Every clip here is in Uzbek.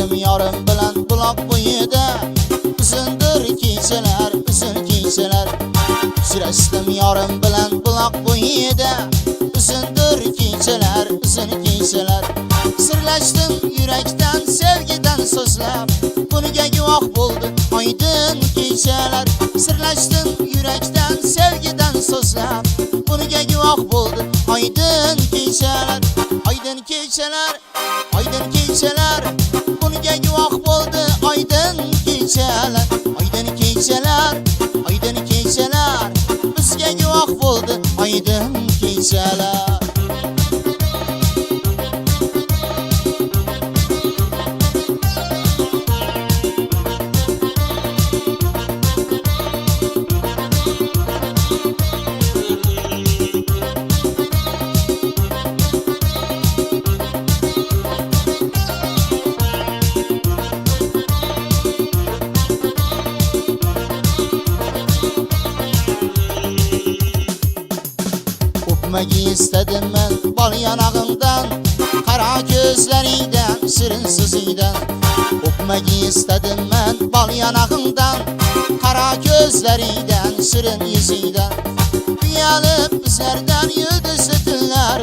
Sirlashdim yorim bilan buloq bo'yida, uzundir kechalar, uzun kechalar. Sirlashdim yorim bilan buloq bo'yida, uzundir kechalar, uzun kechalar. Sirlashdim yurakdan, sevgidan so'zlab, buniga guvoh bo'ldi oydin kechalar. Sirlashdim yurakdan, sevgidan so'zlab, buniga guvoh bo'ldi oydin kechalar. Oydin kechalar, oydin kechalar, buniga guvoh bo'ldi oydin kechalar. Oydin kechalar, oydin kechalar, bizga guvoh bo'ldi oydin kechalar. Öpmagi istedim men bal yanağından, qara ko'zlaringdan, shirin so'zingdan. Öpmagi istedim men bal yanağından, qara ko'zlaringdan, shirin yuzingdan. Uyalib bizlardan yulduzli tunlar,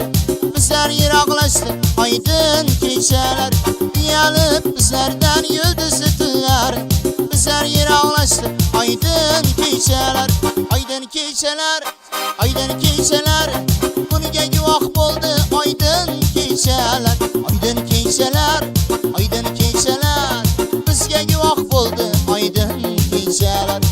bizlar yiroqlashdi oydin kechalar. Uyalib bizlardan yulduzli tunlar, bizlar yiroqlashdi oydin kechalar. Oydin kechalar, oydin kechalar, buniga guvoh bo'ldi oydin kechalar. Oydin kechalar, oydin kechalar, bizga guvoh bo'ldi oydin kechalar.